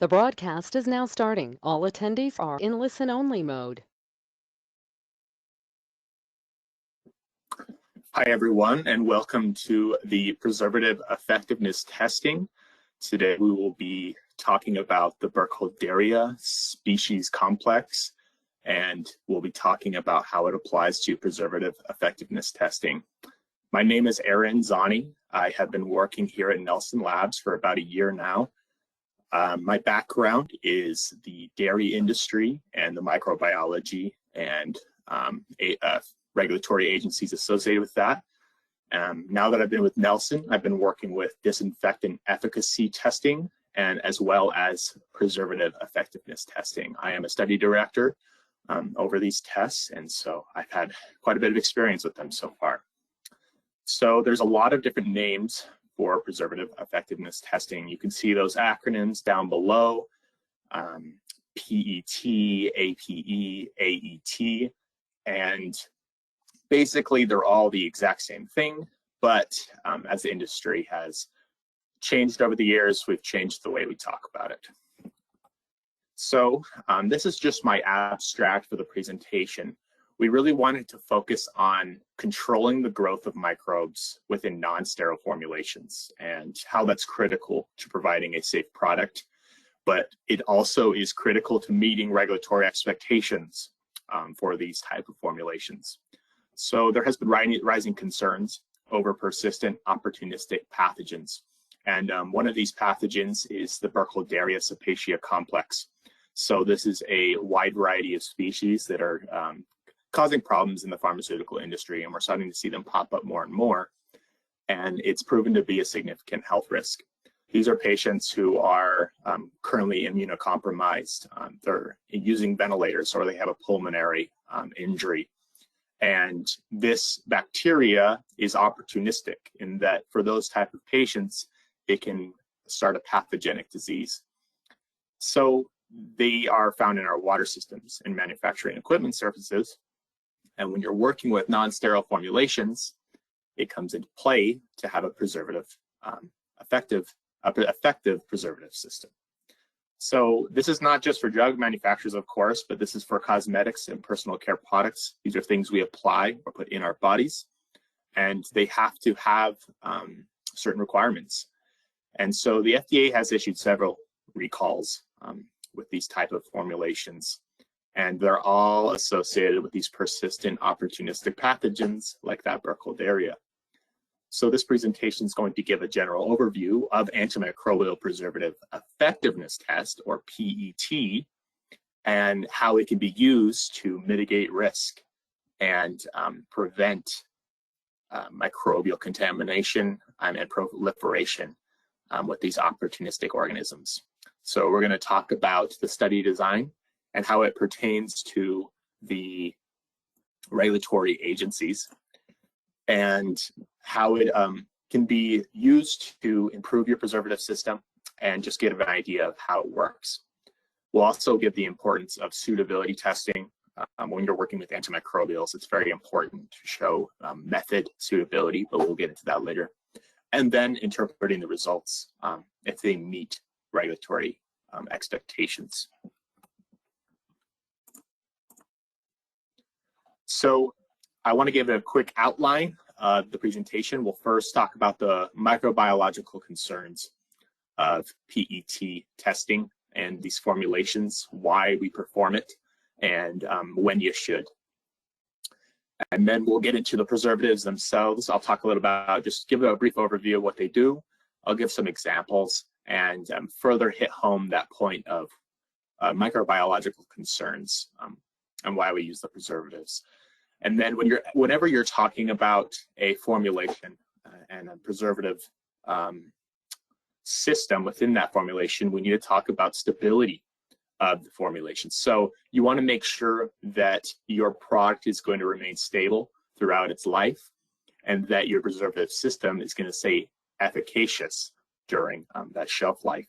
The broadcast is now starting. All attendees are in listen-only mode. Hi, everyone, and welcome to the Preservative Effectiveness testing. Today, we will be talking about the Burkholderia species complex, and we'll be talking about how it applies to preservative effectiveness testing. My name is Aaron Zani. I have been working here at Nelson Labs for about a year now. My background is the dairy industry and the microbiology and regulatory agencies associated with that. Now that I've been with Nelson, I've been working with disinfectant efficacy testing and as well as preservative effectiveness testing. I am a study director over these tests, and so I've had quite a bit of experience with them so far. So there's a lot of different names for preservative effectiveness testing. You can see those acronyms down below, PET, APE, AET, and basically they're all the exact same thing, but as the industry has changed over the years, we've changed the way we talk about it. So this is just my abstract for the presentation. We really wanted to focus on controlling the growth of microbes within non-sterile formulations and how that's critical to providing a safe product, but it also is critical to meeting regulatory expectations for these type of formulations. So there has been rising concerns over persistent opportunistic pathogens. And one of these pathogens is the Burkholderia cepacia complex. So this is a wide variety of species that are causing problems in the pharmaceutical industry, and we're starting to see them pop up more and more. And it's proven to be a significant health risk. These are patients who are currently immunocompromised. They're using ventilators or they have a pulmonary injury. And this bacteria is opportunistic in that for those type of patients, it can start a pathogenic disease. So they are found in our water systems and manufacturing equipment surfaces. And when you're working with non-sterile formulations, it comes into play to have a preservative, effective preservative system. So this is not just for drug manufacturers, of course, but this is for cosmetics and personal care products. These are things we apply or put in our bodies, and they have to have certain requirements. And so the FDA has issued several recalls with these type of formulations, and they're all associated with these persistent opportunistic pathogens like that Burkholderia. So this presentation is going to give a general overview of antimicrobial preservative effectiveness test, or PET, and how it can be used to mitigate risk and prevent microbial contamination and proliferation with these opportunistic organisms. So we're going to talk about the study design and how it pertains to the regulatory agencies, and how it can be used to improve your preservative system and just get an idea of how it works. We'll also give the importance of suitability testing. When you're working with antimicrobials, it's very important to show method suitability, but we'll get into that later. And then interpreting the results if they meet regulatory expectations. So I want to give a quick outline of the presentation. We'll first talk about the microbiological concerns of PET testing and these formulations, why we perform it, and when you should. And then we'll get into the preservatives themselves. I'll talk a little about, just give a brief overview of what they do. I'll give some examples and further hit home that point of microbiological concerns and why we use the preservatives. And then whenever you're talking about a formulation and a preservative system within that formulation, we need to talk about stability of the formulation. So you want to make sure that your product is going to remain stable throughout its life, and that your preservative system is going to stay efficacious during that shelf life.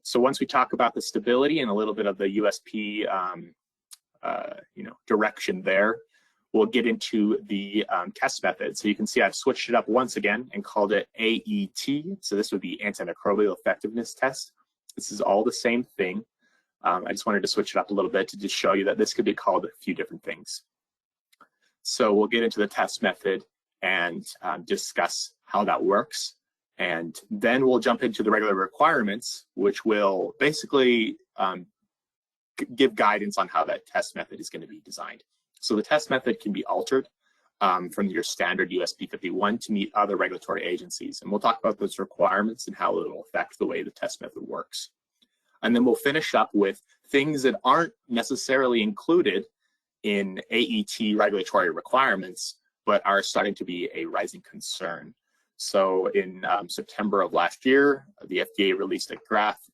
So once we talk about the stability and a little bit of the USP direction there, we'll get into the test method. So you can see I've switched it up once again and called it AET. So this would be antimicrobial effectiveness test. This is all the same thing. I just wanted to switch it up a little bit to just show you that this could be called a few different things. So we'll get into the test method and discuss how that works. And then we'll jump into the regular requirements, which will basically give guidance on how that test method is going to be designed. So the test method can be altered from your standard USP 51 to meet other regulatory agencies. And we'll talk about those requirements and how it will affect the way the test method works. And then we'll finish up with things that aren't necessarily included in AET regulatory requirements, but are starting to be a rising concern. So in September of last year, the FDA released a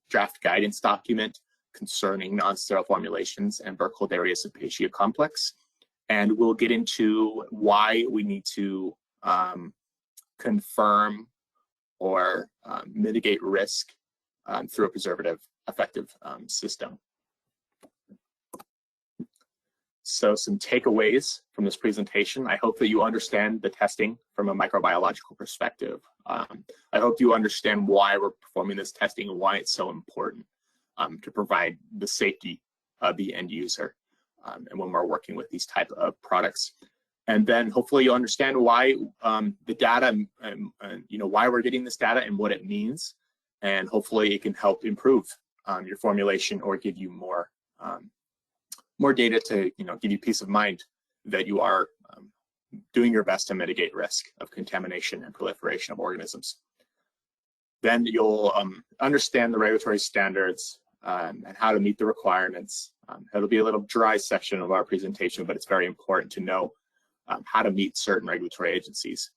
draft guidance document concerning non-sterile formulations and Burkholderia cepacia complex. And we'll get into why we need to confirm or mitigate risk through a preservative effective system. So some takeaways from this presentation. I hope that you understand the testing from a microbiological perspective. I hope you understand why we're performing this testing and why it's so important to provide the safety of the end user and when we're working with these type of products. And then hopefully you'll understand why the data, why we're getting this data and what it means. And hopefully it can help improve your formulation or give you more data to give you peace of mind that you are doing your best to mitigate risk of contamination and proliferation of organisms. Then you'll understand the regulatory standards and how to meet the requirements. It'll be a little dry section of our presentation, but it's very important to know how to meet certain regulatory agencies.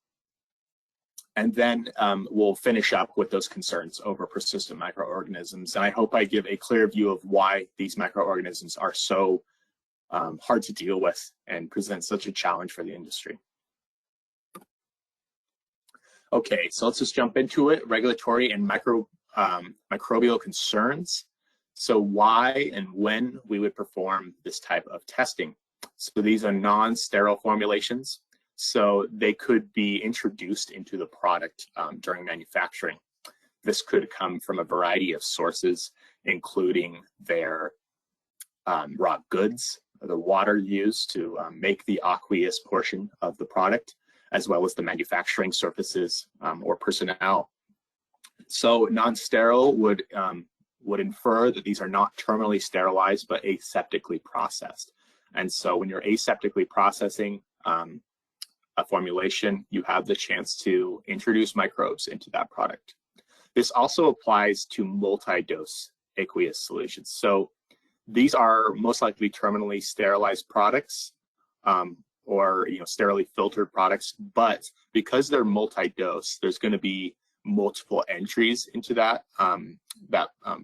And then we'll finish up with those concerns over persistent microorganisms. And I hope I give a clear view of why these microorganisms are so hard to deal with and present such a challenge for the industry. Okay, so let's just jump into it. Regulatory and microbial concerns. So why and when we would perform this type of testing. So these are non-sterile formulations. So they could be introduced into the product during manufacturing. This could come from a variety of sources, including their raw goods, the water used to make the aqueous portion of the product, as well as the manufacturing surfaces or personnel. So non-sterile would infer that these are not terminally sterilized, but aseptically processed. And so when you're aseptically processing a formulation, you have the chance to introduce microbes into that product. This also applies to multi-dose aqueous solutions. So these are most likely terminally sterilized products or sterilely filtered products, but because they're multi-dose, there's going to be multiple entries into that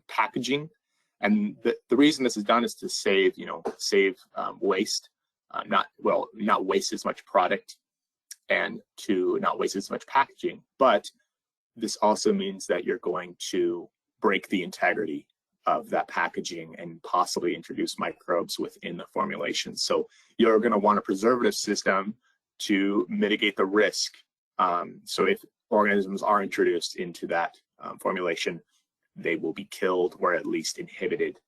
packaging. And the reason this is done is to save waste, not waste as much product and to not waste as much packaging. But this also means that you're going to break the integrity of that packaging and possibly introduce microbes within the formulation. So you're going to want a preservative system to mitigate the risk. So if organisms are introduced into that formulation, they will be killed or at least inhibited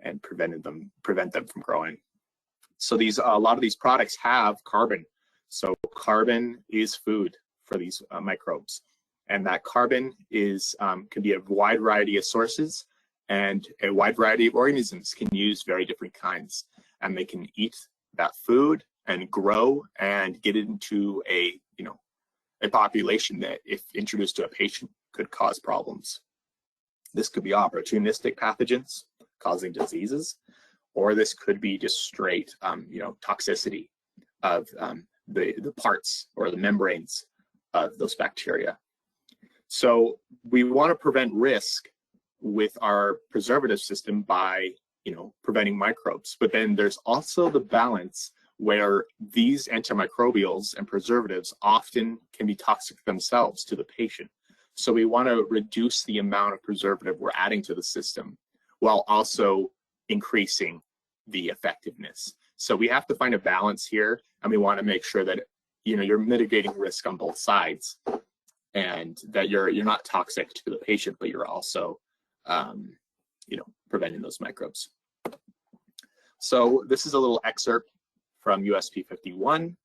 and prevent them from growing. So a lot of these products have carbon. So carbon is food for these microbes, and that carbon can be a wide variety of sources, and a wide variety of organisms can use very different kinds, and they can eat that food and grow and get into a population that, if introduced to a patient, could cause problems. This could be opportunistic pathogens causing diseases, or this could be just straight toxicity of the parts or the membranes of those bacteria. So we want to prevent risk with our preservative system by preventing microbes, but then there's also the balance where these antimicrobials and preservatives often can be toxic themselves to the patient. So we want to reduce the amount of preservative we're adding to the system while also increasing the effectiveness. So we have to find a balance here, and we want to make sure that you're mitigating risk on both sides, and that you're not toxic to the patient, but you're also preventing those microbes. So this is a little excerpt from USP 51,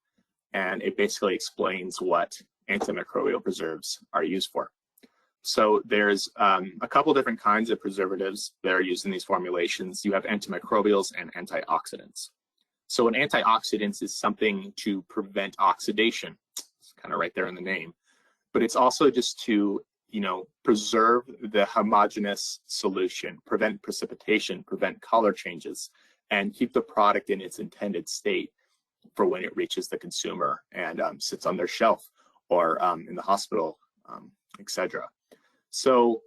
and it basically explains what antimicrobial preserves are used for. So there's a couple different kinds of preservatives that are used in these formulations. You have antimicrobials and antioxidants. So an antioxidant is something to prevent oxidation. It's kind of right there in the name. But it's also just to, preserve the homogeneous solution, prevent precipitation, prevent color changes, and keep the product in its intended state for when it reaches the consumer and sits on their shelf or in the hospital, etc. So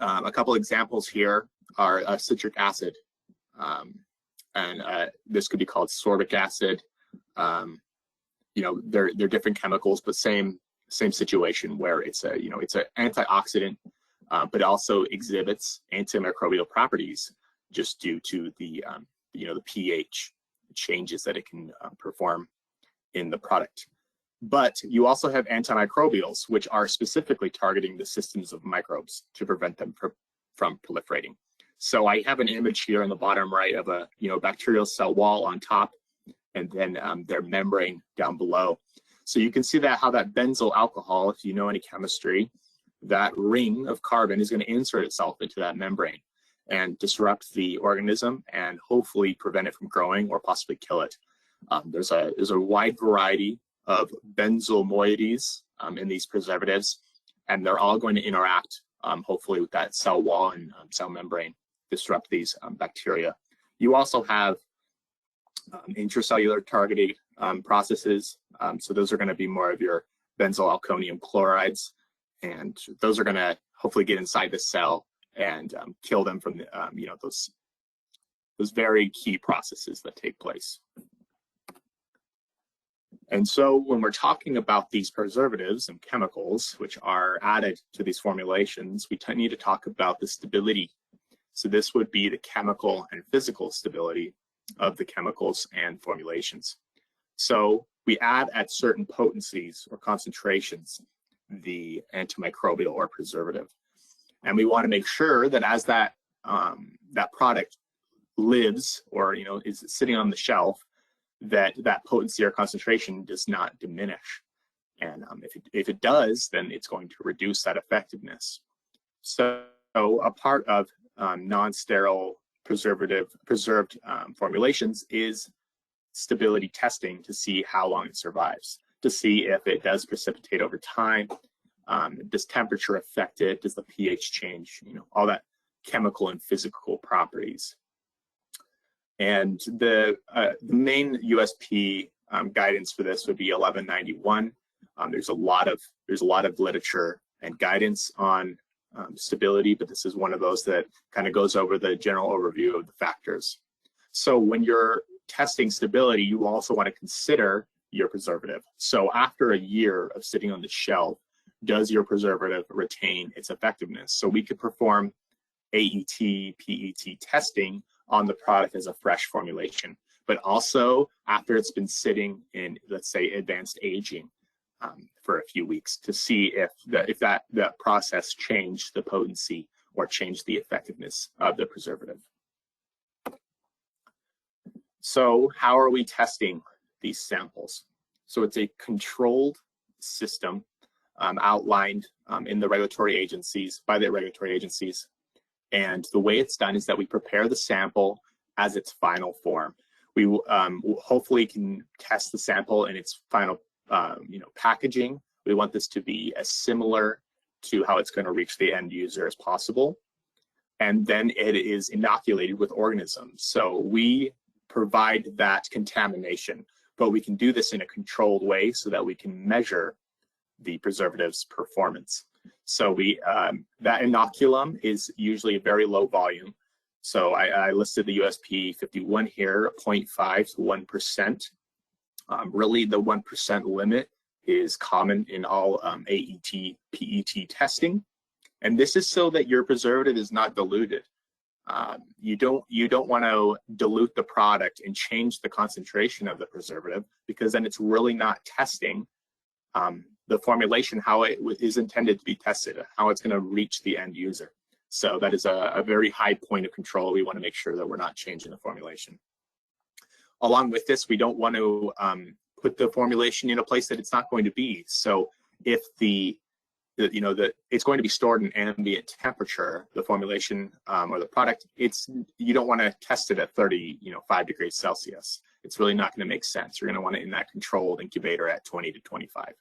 a couple examples here are citric acid, and this could be called sorbic acid. They're different chemicals, but same situation where it's an antioxidant, but also exhibits antimicrobial properties just due to the pH changes that it can perform in the product. But you also have antimicrobials, which are specifically targeting the systems of microbes to prevent them from proliferating. So I have an image here in the bottom right of a bacterial cell wall on top, and then their membrane down below. So you can see how that benzyl alcohol, if you know any chemistry, that ring of carbon is going to insert itself into that membrane and disrupt the organism and hopefully prevent it from growing or possibly kill it. There's a wide variety of benzyl moieties in these preservatives, and they're all going to interact hopefully with that cell wall and cell membrane, disrupt these bacteria. You also have intracellular targeted processes. So those are going to be more of your benzyl alkonium chlorides, and those are going to hopefully get inside the cell and kill them from those very key processes that take place. And so when we're talking about these preservatives and chemicals which are added to these formulations, we need to talk about the stability. So this would be the chemical and physical stability of the chemicals and formulations. So we add at certain potencies or concentrations the antimicrobial or preservative. And we want to make sure that as that product lives or is sitting on the shelf, that potency or concentration does not diminish. And if it does, then it's going to reduce that effectiveness. So a part of non-sterile preserved formulations is stability testing to see how long it survives, to see if it does precipitate over time. Does temperature affect it? Does the pH change? All that chemical and physical properties. And the main USP guidance for this would be 1191. There's a lot of literature and guidance on stability, but this is one of those that kind of goes over the general overview of the factors. So when you're testing stability, you also want to consider your preservative. So after a year of sitting on the shelf, does your preservative retain its effectiveness? So we could perform AET, PET testing on the product as a fresh formulation, but also after it's been sitting in, let's say, advanced aging for a few weeks to see if that process changed the potency or changed the effectiveness of the preservative. So how are we testing these samples? So it's a controlled system outlined in the regulatory agencies, by the regulatory agencies. And the way it's done is that we prepare the sample as its final form. We hopefully can test the sample in its final packaging. We want this to be as similar to how it's going to reach the end user as possible. And then it is inoculated with organisms. So we provide that contamination, but we can do this in a controlled way so that we can measure the preservative's performance. So that inoculum is usually a very low volume. So I listed the USP 51 here, 0.5 to 1%. Really, the 1% limit is common in all AET, PET testing. And this is so that your preservative is not diluted. You don't want to dilute the product and change the concentration of the preservative, because then it's really not testing the formulation how it is intended to be tested, how it's going to reach the end user. So that is a very high point of control. We want to make sure that we're not changing the formulation. Along with this, we don't want to put the formulation in a place that it's not going to be. So if it's going to be stored in ambient temperature, the formulation or the product, you don't want to test it at 5 degrees Celsius. It's really not going to make sense. You're going to want it in that controlled incubator at 20 to 25.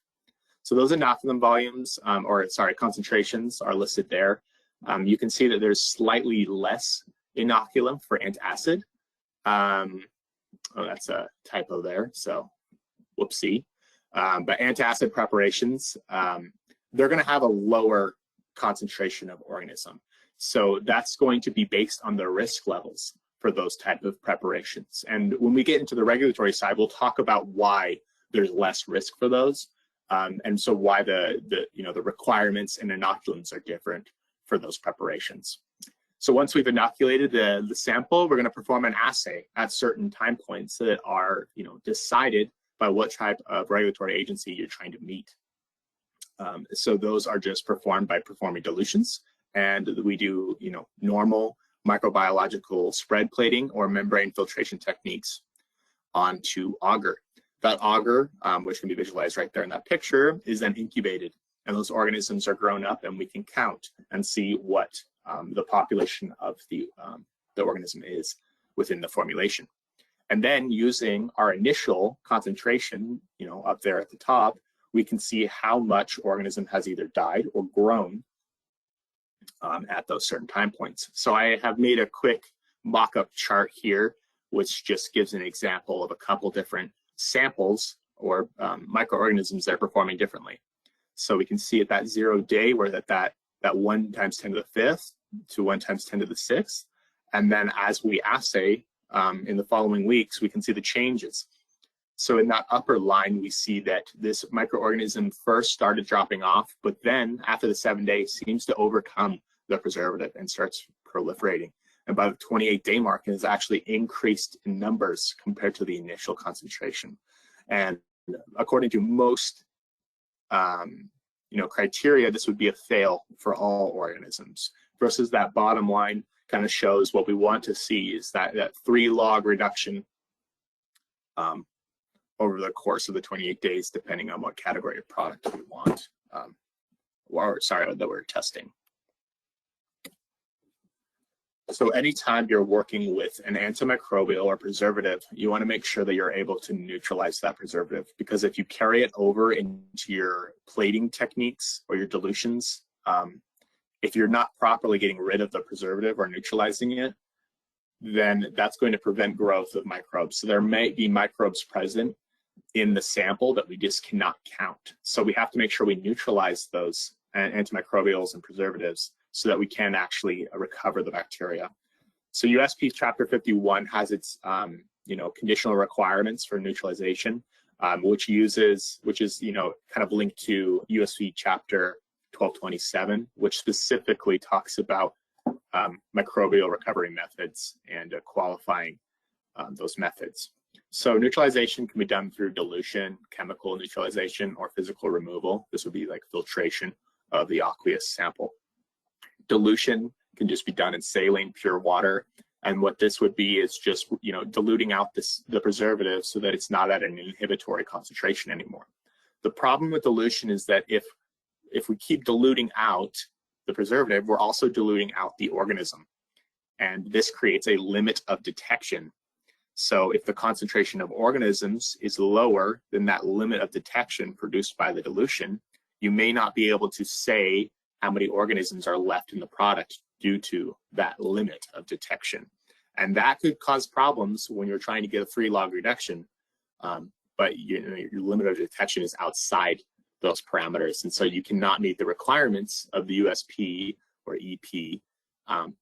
So those inoculum volumes, concentrations are listed there. You can see that there's slightly less inoculum for antacid. Oh, that's a typo there, so whoopsie. But antacid preparations, they're going to have a lower concentration of organism. So that's going to be based on the risk levels for those type of preparations. And when we get into the regulatory side, we'll talk about why there's less risk for those. And so why the requirements and inoculums are different for those preparations. So once we've inoculated the sample, we're going to perform an assay at certain time points that are decided by what type of regulatory agency you're trying to meet. So those are just performed by performing dilutions, and we do normal microbiological spread plating or membrane filtration techniques onto agar. That agar, which can be visualized right there in that picture, is then incubated, and those organisms are grown up, and we can count and see what the population of the organism is within the formulation. And then using our initial concentration, up there at the top, we can see how much organism has either died or grown at those certain time points. So I have made a quick mock-up chart here, which just gives an example of a couple different samples or microorganisms that are performing differently. So we can see at that 0 day where that 1 times 10 to the 5th to 1 times 10 to the 6th. And then as we assay in the following weeks, we can see the changes. So in that upper line, we see that this microorganism first started dropping off, but then after the 7 days seems to overcome the preservative and starts proliferating. And by the 28-day mark, it has actually increased in numbers compared to the initial concentration. And according to most criteria, this would be a fail for all organisms. Versus that bottom line kind of shows what we want to see is that 3 log reduction over the course of the 28 days, depending on what category of product we want, that we're testing. So anytime you're working with an antimicrobial or preservative, you want to make sure that you're able to neutralize that preservative, because if you carry it over into your plating techniques or your dilutions, if you're not properly getting rid of the preservative or neutralizing it, then that's going to prevent growth of microbes. So there may be microbes present in the sample that we just cannot count. So we have to make sure we neutralize those antimicrobials and preservatives so that we can actually recover the bacteria. So USP Chapter 51 has its conditional requirements for neutralization, which is kind of linked to USP Chapter 1227, which specifically talks about microbial recovery methods and qualifying those methods. So neutralization can be done through dilution, chemical neutralization, or physical removal. This would be like filtration of the aqueous sample. Dilution can just be done in saline, pure water. And what this would be is just, diluting out the preservative so that it's not at an inhibitory concentration anymore. The problem with dilution is that if we keep diluting out the preservative, we're also diluting out the organism. And this creates a limit of detection. So if the concentration of organisms is lower than that limit of detection produced by the dilution, you may not be able to say how many organisms are left in the product due to that limit of detection. And that could cause problems when you're trying to get a 3 log reduction, but your limit of detection is outside those parameters. And so you cannot meet the requirements of the USP or EP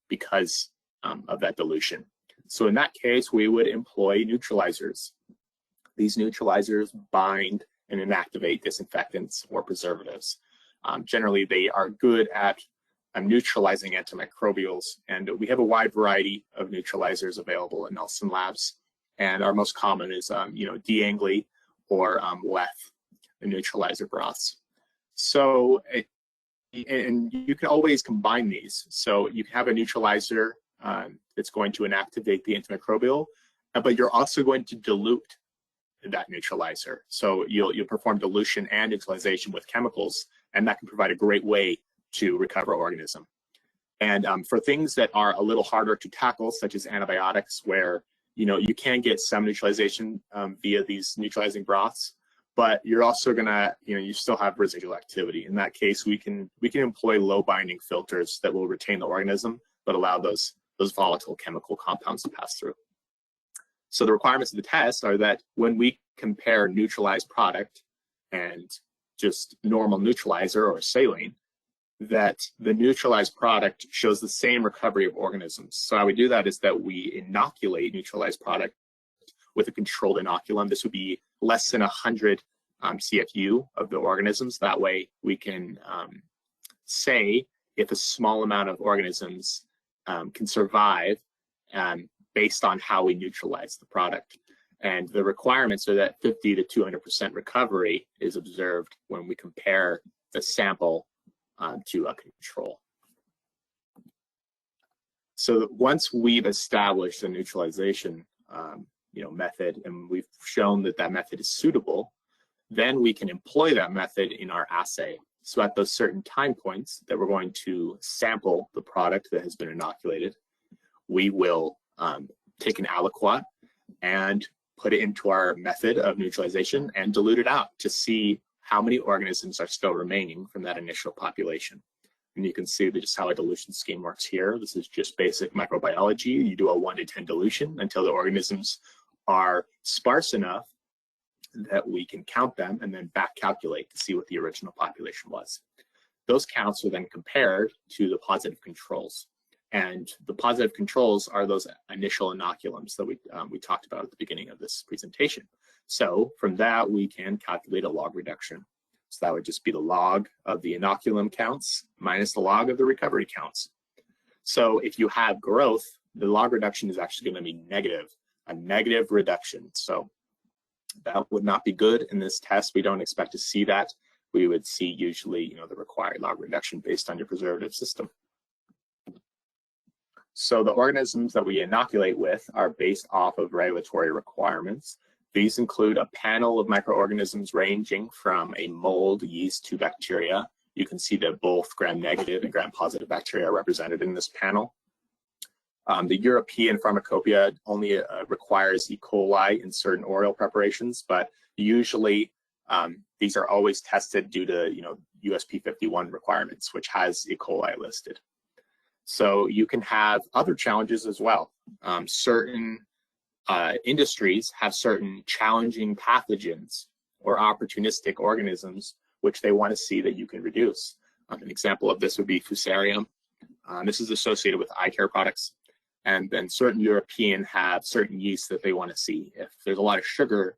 because of that dilution. So in that case, we would employ neutralizers. These neutralizers bind and inactivate disinfectants or preservatives. Generally, they are good at neutralizing antimicrobials, and we have a wide variety of neutralizers available in Nelson Labs. And our most common is, D-Angli or Leth, the neutralizer broths. So and you can always combine these. So you can have a neutralizer that's going to inactivate the antimicrobial, but you're also going to dilute that neutralizer. So you'll perform dilution and neutralization with chemicals, and that can provide a great way to recover organism. And for things that are a little harder to tackle, such as antibiotics, where you can get some neutralization via these neutralizing broths, but you're also gonna, you still have residual activity. In that case, we can employ low binding filters that will retain the organism, but allow those volatile chemical compounds to pass through. So the requirements of the test are that when we compare neutralized product and just normal neutralizer or saline, that the neutralized product shows the same recovery of organisms. So how we do that is that we inoculate neutralized product with a controlled inoculum. This would be less than 100 CFU of the organisms. That way we can say if a small amount of organisms can survive based on how we neutralize the product. And the requirements are that 50 to 200% recovery is observed when we compare the sample to a control. So once we've established a neutralization method, and we've shown that that method is suitable, then we can employ that method in our assay. So at those certain time points that we're going to sample the product that has been inoculated, we will take an aliquot and put it into our method of neutralization and dilute it out to see how many organisms are still remaining from that initial population. And you can see just how a dilution scheme works here. This is just basic microbiology. You do a 1 to 10 dilution until the organisms are sparse enough that we can count them and then back calculate to see what the original population was. Those counts are then compared to the positive controls. And the positive controls are those initial inoculums that we talked about at the beginning of this presentation. So from that, we can calculate a log reduction. So that would just be the log of the inoculum counts minus the log of the recovery counts. So if you have growth, the log reduction is actually going to be negative, a negative reduction. So that would not be good in this test. We don't expect to see that. We would see usually, the required log reduction based on your preservative system. So the organisms that we inoculate with are based off of regulatory requirements. These include a panel of microorganisms ranging from a mold, yeast, to bacteria. You can see that both gram-negative and gram-positive bacteria are represented in this panel. The European pharmacopoeia only requires E. coli in certain oral preparations, but usually these are always tested due to USP 51 requirements, which has E. coli listed. So you can have other challenges as well. Certain industries have certain challenging pathogens or opportunistic organisms which they want to see that you can reduce. An example of this would be Fusarium. This is associated with eye care products. And then certain European have certain yeasts that they want to see. If there's a lot of sugar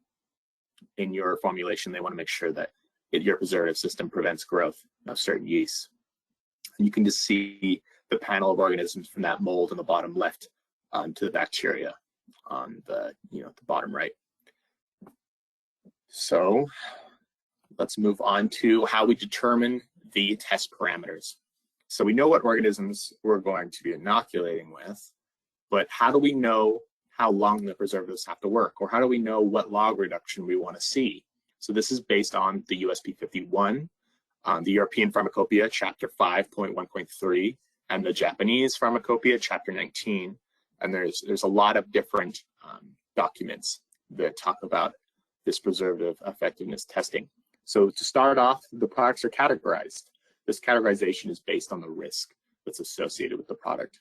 in your formulation, they want to make sure that your preservative system prevents growth of certain yeasts. And you can just see the panel of organisms from that mold in the bottom left to the bacteria on the the bottom right. So let's move on to how we determine the test parameters. So we know what organisms we're going to be inoculating with, but how do we know how long the preservatives have to work, or how do we know what log reduction we want to see? So this is based on the USP 51, the European Pharmacopoeia, Chapter 5.1.3, and the Japanese Pharmacopoeia, Chapter 19. And there's a lot of different documents that talk about this preservative effectiveness testing. So to start off, the products are categorized. This categorization is based on the risk that's associated with the product.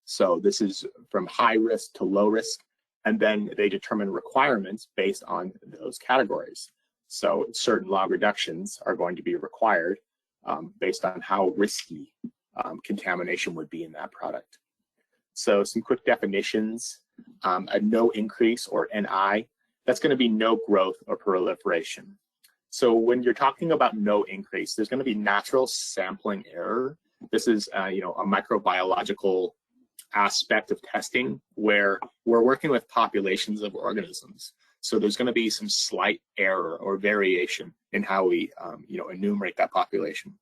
So this is from high risk to low risk, and then they determine requirements based on those categories. So certain log reductions are going to be required based on how risky contamination would be in that product. So some quick definitions, a no increase or NI, that's going to be no growth or proliferation. So when you're talking about no increase, there's going to be natural sampling error. This is a microbiological aspect of testing where we're working with populations of organisms. So there's going to be some slight error or variation in how we enumerate that population.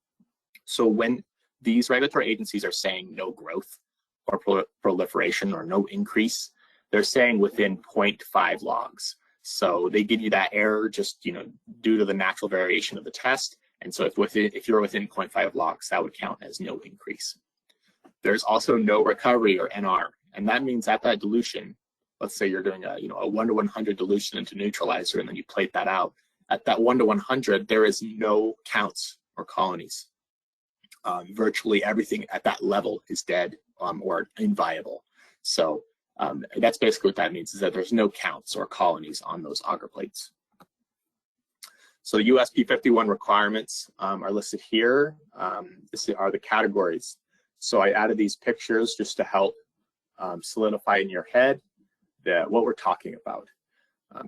So when these regulatory agencies are saying no growth or proliferation or no increase, they're saying within 0.5 logs. So they give you that error just due to the natural variation of the test. And so if you're within 0.5 logs, that would count as no increase. There's also no recovery, or NR, and that means at that dilution, let's say you're doing a 1 to 100 dilution into neutralizer, and then you plate that out. At that 1 to 100, there is no counts or colonies. Virtually everything at that level is dead or inviable. So that's basically what that means, is that there's no counts or colonies on those agar plates. So USP 51 requirements are listed here. These are the categories. So I added these pictures just to help solidify in your head what we're talking about.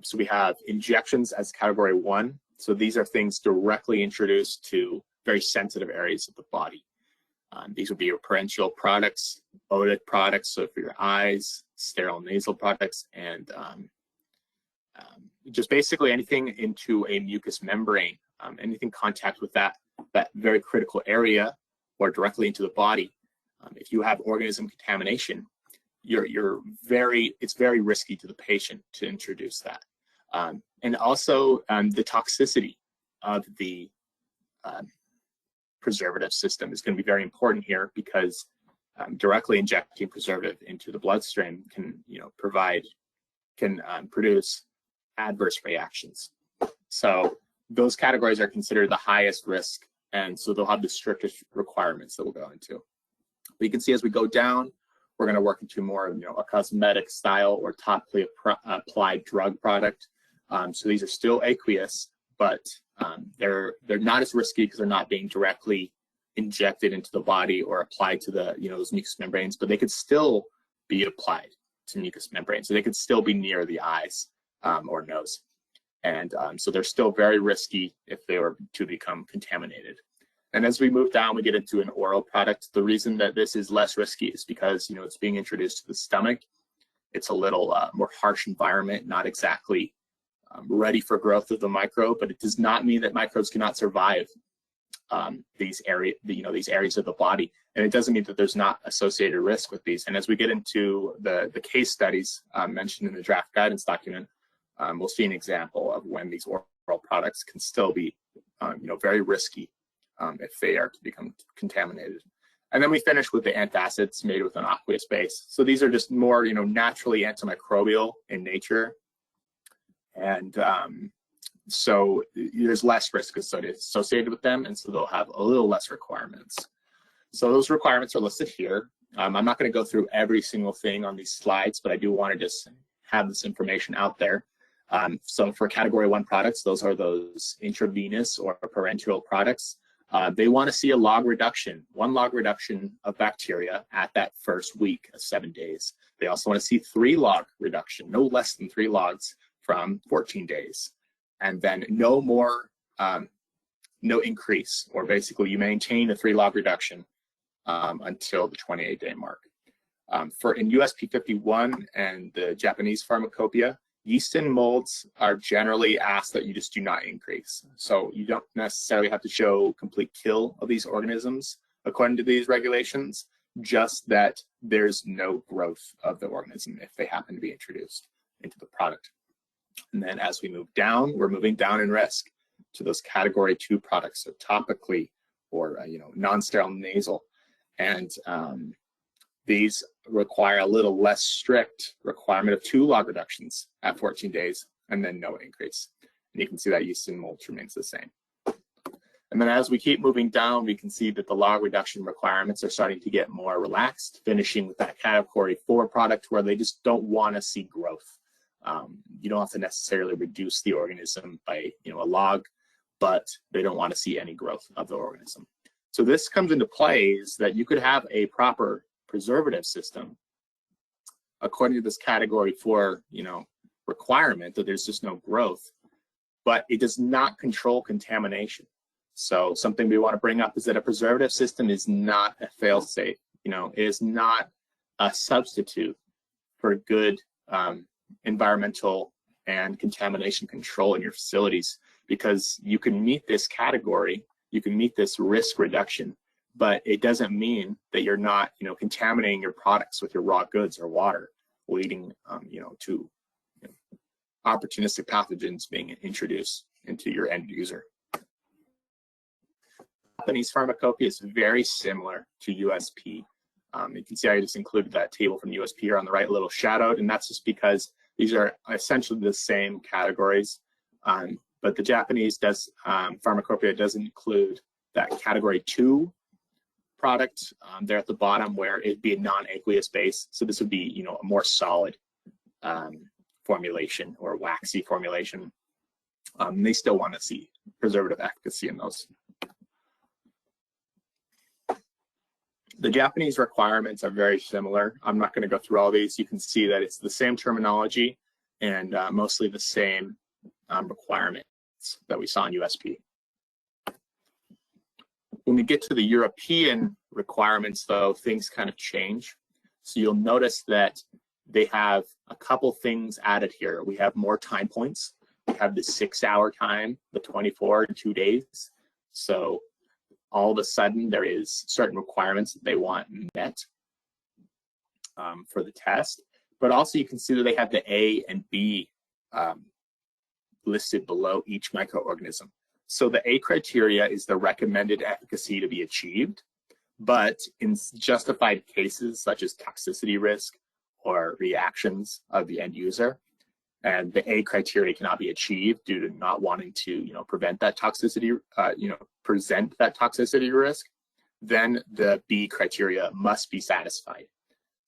So we have injections as category 1. So these are things directly introduced to very sensitive areas of the body. These would be your parenteral products, otic products, so for your eyes, sterile nasal products, and just basically anything into a mucous membrane, anything contact with that very critical area or directly into the body. If you have organism contamination, it's very risky to the patient to introduce that. And also the toxicity of the preservative system is going to be very important here, because directly injecting preservative into the bloodstream can produce adverse reactions. So those categories are considered the highest risk, and so they'll have the strictest requirements that we'll go into. But you can see as we go down, we're going to work into more a cosmetic style or topically applied drug product. So these are still aqueous, but they're not as risky because they're not being directly injected into the body or applied to the those mucous membranes, but they could still be applied to mucous membranes. So they could still be near the eyes or nose. And so they're still very risky if they were to become contaminated. And as we move down, we get into an oral product. The reason that this is less risky is because it's being introduced to the stomach. It's a little more harsh environment, not exactly ready for growth of the microbe, but it does not mean that microbes cannot survive these areas of the body. And it doesn't mean that there's not associated risk with these. And as we get into the case studies mentioned in the draft guidance document, we'll see an example of when these oral products can still be very risky if they are to become contaminated. And then we finish with the antacids made with an aqueous base. So these are just more naturally antimicrobial in nature. And so there's less risk associated with them, and so they'll have a little less requirements. So those requirements are listed here. I'm not going to go through every single thing on these slides, but I do want to just have this information out there. So for category 1 products, those are those intravenous or parenteral products. They want to see a log reduction, 1 log reduction of bacteria at that first week of 7 days. They also want to see 3 log reduction, no less than 3 logs from 14 days. And then no increase, or basically you maintain a 3 log reduction until the 28-day mark. In USP 51 and the Japanese pharmacopoeia, yeast and molds are generally asked that you just do not increase. So you don't necessarily have to show complete kill of these organisms according to these regulations, just that there's no growth of the organism if they happen to be introduced into the product. And then as we move down, we're moving down in risk to those category 2 products, so topically or non-sterile nasal. And these require a little less strict requirement of 2 log reductions at 14 days and then no increase. And you can see that yeast and mold remains the same. And then as we keep moving down, we can see that the log reduction requirements are starting to get more relaxed, finishing with that category 4 product where they just don't want to see growth. You don't have to necessarily reduce the organism by a log, but they don't want to see any growth of the organism. So this comes into play is that you could have a proper preservative system according to this category 4 requirement that there's just no growth, but it does not control contamination. So something we want to bring up is that a preservative system is not a fail-safe. It is not a substitute for good environmental and contamination control in your facilities, because you can meet this category, you can meet this risk reduction but it doesn't mean that you're not, contaminating your products with your raw goods or water, leading, to opportunistic pathogens being introduced into your end user. Japanese pharmacopoeia is very similar to USP. You can see I just included that table from USP here on the right, a little shadowed, and that's just because these are essentially the same categories. But the Japanese pharmacopoeia does include that category 2 product there at the bottom, where it'd be a non-aqueous base. So this would be, a more solid formulation or waxy formulation. They still want to see preservative efficacy in those. The Japanese requirements are very similar. I'm not going to go through all these. You can see that it's the same terminology and mostly the same requirements that we saw in USP. When we get to the European requirements, though, things kind of change. So you'll notice that they have a couple things added here. We have more time points. We have the 6-hour time, the 24 and 2 days. So all of a sudden, there is certain requirements that they want met for the test. But also you can see that they have the A and B listed below each microorganism. So the A criteria is the recommended efficacy to be achieved, but in justified cases such as toxicity risk or reactions of the end user, and the A criteria cannot be achieved due to not wanting to, prevent that toxicity, present that toxicity risk, then the B criteria must be satisfied.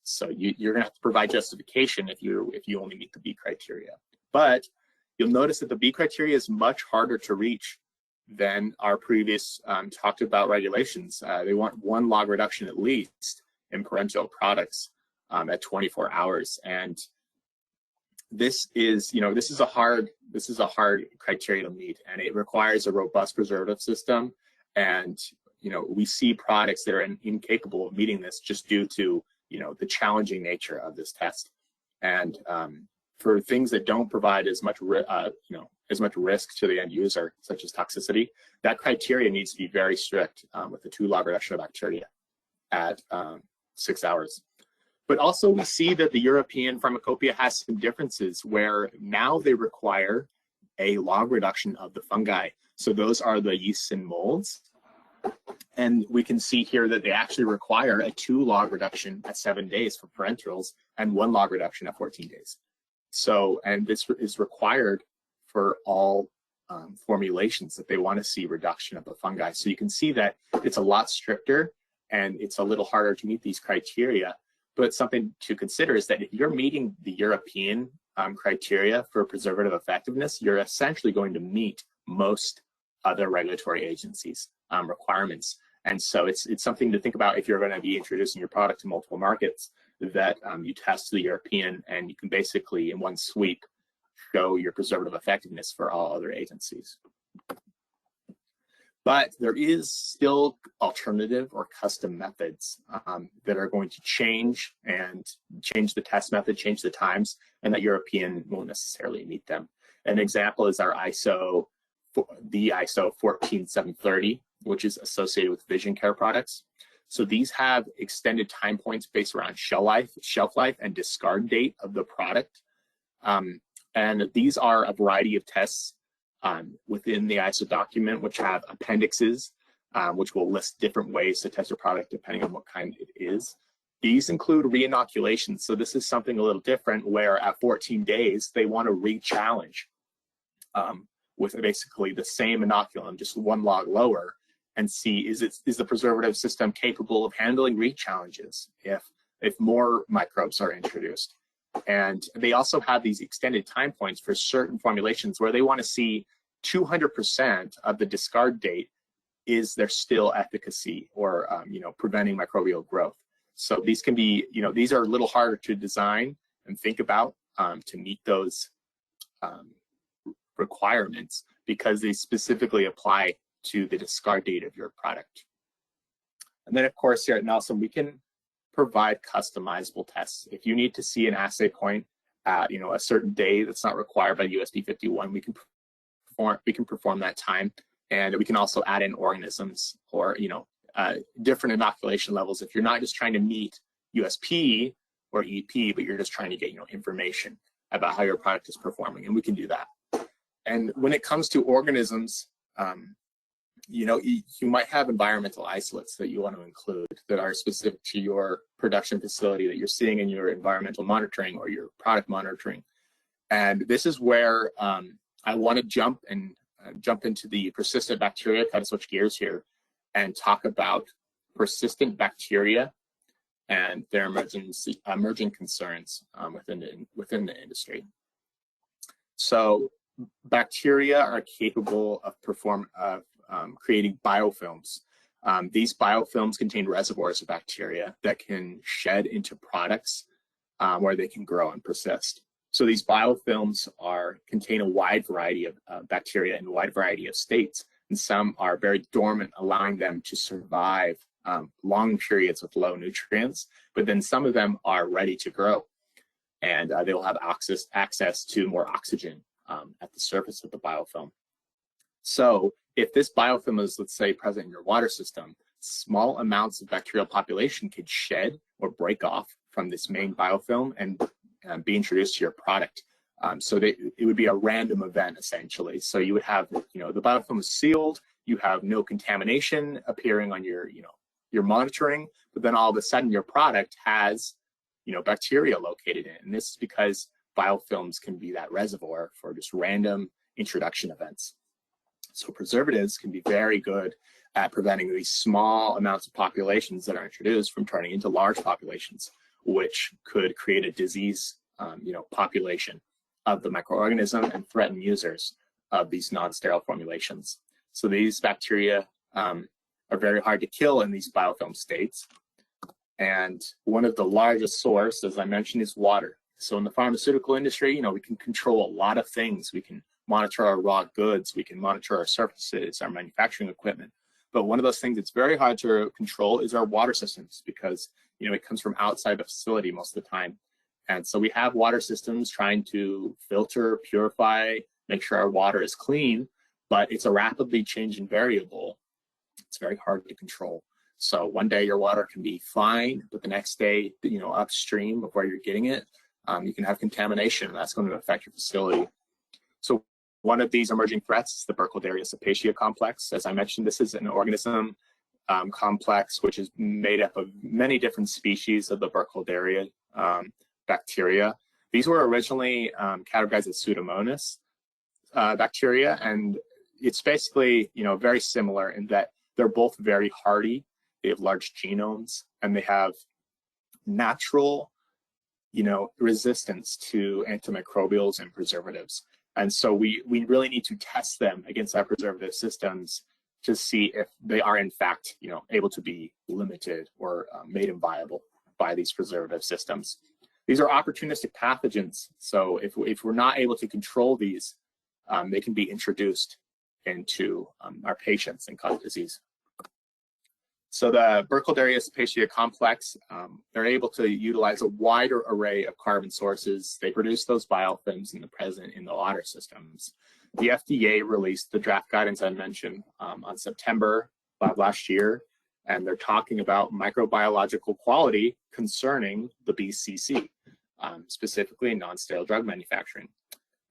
So you're going to have to provide justification if you only meet the B criteria. But you'll notice that the B criteria is much harder to reach than our previous talked about regulations. They want 1 log reduction at least in parental products at 24 hours, and this is a hard criteria to meet, and it requires a robust preservative system. And we see products that are incapable of meeting this just due to the challenging nature of this test. And for things that don't provide as much risk to the end user, such as toxicity, that criteria needs to be very strict with the 2 log reduction of bacteria at 6 hours. But also we see that the European pharmacopoeia has some differences where now they require a log reduction of the fungi. So those are the yeasts and molds. And we can see here that they actually require a 2 log reduction at 7 days for parenterals and 1 log reduction at 14 days. So, and this is required for all formulations that they want to see reduction of the fungi. So you can see that it's a lot stricter and it's a little harder to meet these criteria. But something to consider is that if you're meeting the European criteria for preservative effectiveness, you're essentially going to meet most other regulatory agencies' requirements. And so it's something to think about if you're going to be introducing your product to multiple markets, that you test the European and you can basically in one sweep show your preservative effectiveness for all other agencies. But there is still alternative or custom methods that are going to change the test method, change the times, and that European won't necessarily meet them. An example is our ISO 14730, which is associated with vision care products. So these have extended time points based around shelf life and discard date of the product. And these are a variety of tests within the ISO document, which have appendixes, which will list different ways to test a product depending on what kind it is. These include re-inoculations. So this is something a little different where at 14 days, they want to re-challenge with basically the same inoculum, just 1 log lower, and see is the preservative system capable of handling re-challenges if more microbes are introduced. And they also have these extended time points for certain formulations where they want to see 200% of the discard date, is there still efficacy or preventing microbial growth. So these can be, these are a little harder to design and think about to meet those requirements because they specifically apply to the discard date of your product. And then of course here at Nelson, we can provide customizable tests. If you need to see an assay point at a certain day that's not required by USP 51, we can perform that time, and we can also add in organisms or different inoculation levels if you're not just trying to meet USP or EP, but you're just trying to get information about how your product is performing, and we can do that. And when it comes to organisms, you might have environmental isolates that you want to include that are specific to your production facility that you're seeing in your environmental monitoring or your product monitoring. And this is where I want to jump into the persistent bacteria, kind of switch gears here, and talk about persistent bacteria and their emerging concerns within the industry. So bacteria are capable of creating biofilms. These biofilms contain reservoirs of bacteria that can shed into products where they can grow and persist. So these biofilms contain a wide variety of bacteria in a wide variety of states, and some are very dormant, allowing them to survive long periods with low nutrients, but then some of them are ready to grow, and they will have access to more oxygen at the surface of the biofilm. So if this biofilm is, let's say, present in your water system, small amounts of bacterial population could shed or break off from this main biofilm and be introduced to your product. So it would be a random event, essentially. So you would have, the biofilm is sealed, you have no contamination appearing on your monitoring, but then all of a sudden your product has, bacteria located in it. And this is because biofilms can be that reservoir for just random introduction events. So preservatives can be very good at preventing these small amounts of populations that are introduced from turning into large populations, which could create a disease, population of the microorganism and threaten users of these non-sterile formulations. So these bacteria are very hard to kill in these biofilm states. And one of the largest sources, as I mentioned, is water. So in the pharmaceutical industry, we can control a lot of things. We can monitor our raw goods, we can monitor our surfaces, our manufacturing equipment. But one of those things that's very hard to control is our water systems, because it comes from outside the facility most of the time. And so we have water systems trying to filter, purify, make sure our water is clean, but it's a rapidly changing variable. It's very hard to control. So one day your water can be fine, but the next day, upstream of where you're getting it, you can have contamination, and that's going to affect your facility. So one of these emerging threats is the Burkholderia cepacia complex. As I mentioned, this is an organism complex which is made up of many different species of the Burkholderia bacteria. These were originally categorized as Pseudomonas bacteria, and it's basically very similar in that they're both very hardy. They have large genomes, and they have natural resistance to antimicrobials and preservatives. And so we really need to test them against our preservative systems to see if they are in fact, able to be limited or made inviolable by these preservative systems. These are opportunistic pathogens. So if we're not able to control these, they can be introduced into our patients and cause disease. So the Burkholderia cepacia complex, they're able to utilize a wider array of carbon sources. They produce those biofilms present in the water systems. The FDA released the draft guidance I mentioned on September of last year, and they're talking about microbiological quality concerning the BCC, specifically non-sterile drug manufacturing.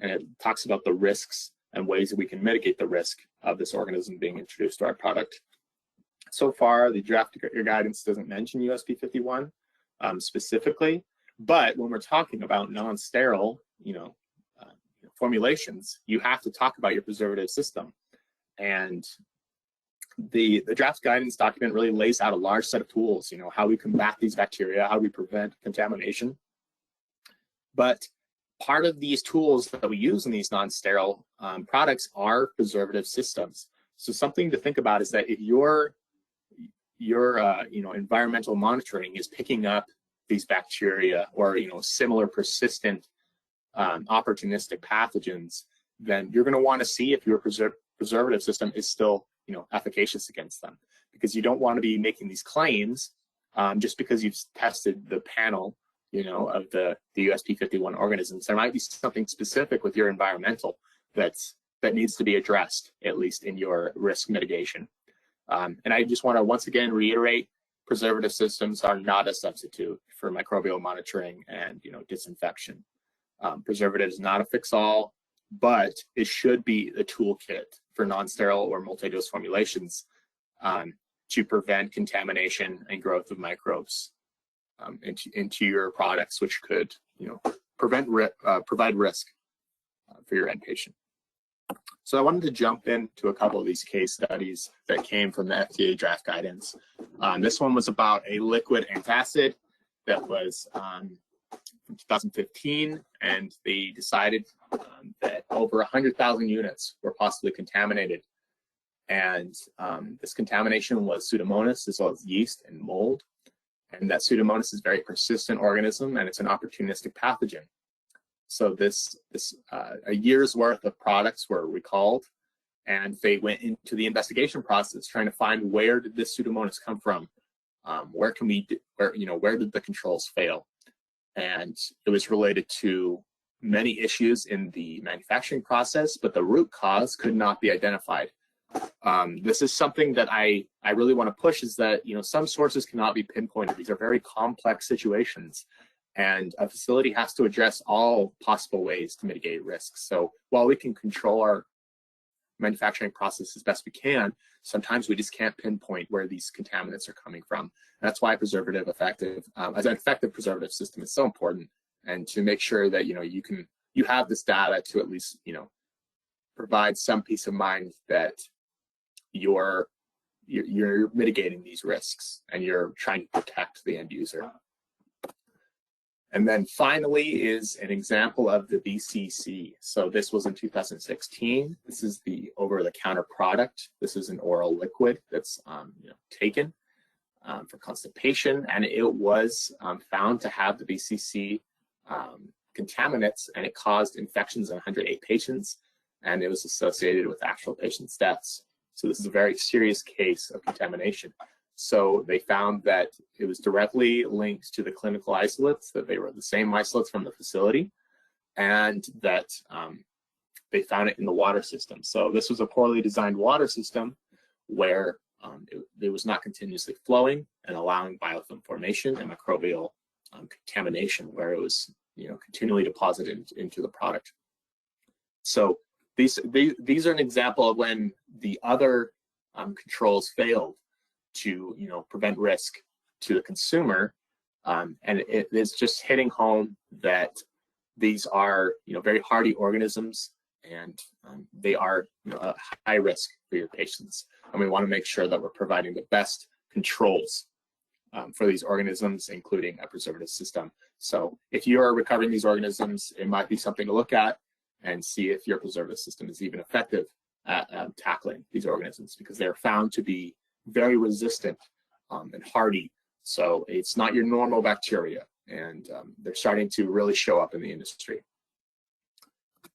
And it talks about the risks and ways that we can mitigate the risk of this organism being introduced to our product. So far, the draft guidance doesn't mention USP 51 specifically, but when we're talking about non-sterile, formulations, you have to talk about your preservative system. And the draft guidance document really lays out a large set of tools, how we combat these bacteria, how we prevent contamination. But part of these tools that we use in these non-sterile products are preservative systems. So something to think about is that if your environmental monitoring is picking up these bacteria or similar persistent opportunistic pathogens, then you're going to want to see if your preservative system is still efficacious against them, because you don't want to be making these claims just because you've tested the panel of the USP 51 organisms. There might be something specific with your environmental that needs to be addressed, at least in your risk mitigation. And I just want to once again reiterate, preservative systems are not a substitute for microbial monitoring and disinfection. Preservative is not a fix-all, but it should be a toolkit for non-sterile or multi-dose formulations to prevent contamination and growth of microbes into your products, which could provide risk for your end patient. So I wanted to jump into a couple of these case studies that came from the FDA Draft Guidance. This one was about a liquid antacid that was from 2015, and they decided that over 100,000 units were possibly contaminated. And this contamination was Pseudomonas as well as yeast and mold. And that Pseudomonas is a very persistent organism, and it's an opportunistic pathogen. So a year's worth of products were recalled, and they went into the investigation process trying to find where did this Pseudomonas come from, where did the controls fail, and it was related to many issues in the manufacturing process, but the root cause could not be identified. This is something that I really want to push, is that some sources cannot be pinpointed. These are very complex situations, and a facility has to address all possible ways to mitigate risks. So while we can control our manufacturing process as best we can, sometimes we just can't pinpoint where these contaminants are coming from. That's why as an effective preservative system is so important, and to make sure that you have this data to at least provide some peace of mind that you're mitigating these risks and you're trying to protect the end user. And then finally is an example of the BCC. So this was in 2016. This is the over-the-counter product. This is an oral liquid that's taken for constipation, and it was found to have the BCC contaminants, and it caused infections in 108 patients, and it was associated with actual patients' deaths. So this is a very serious case of contamination. So they found that it was directly linked to the clinical isolates, that they were the same isolates from the facility, and that they found it in the water system. So this was a poorly designed water system where it was not continuously flowing and allowing biofilm formation and microbial contamination, where it was continually deposited into the product. So these are an example of when the other controls failed to prevent risk to the consumer, and it is just hitting home that these are very hardy organisms, and they are a high risk for your patients, and we want to make sure that we're providing the best controls for these organisms, including a preservative system. So if you are recovering these organisms, it might be something to look at and see if your preservative system is even effective at tackling these organisms, because they're found to be very resistant and hardy. So it's not your normal bacteria, and they're starting to really show up in the industry.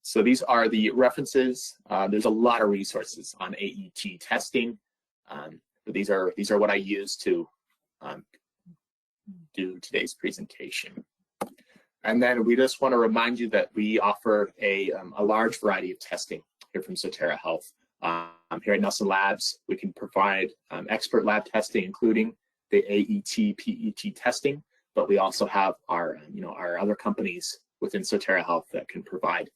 So these are the references. There's a lot of resources on AET testing, but these are what I use to do today's presentation. And then we just want to remind you that we offer a large variety of testing here from Sotera Health. Here at Nelson Labs, we can provide expert lab testing, including the AET, PET testing, but we also have our other companies within Sotera Health that can provide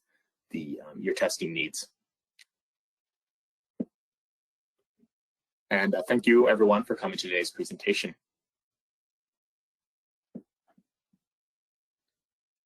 your testing needs. And thank you everyone for coming to today's presentation.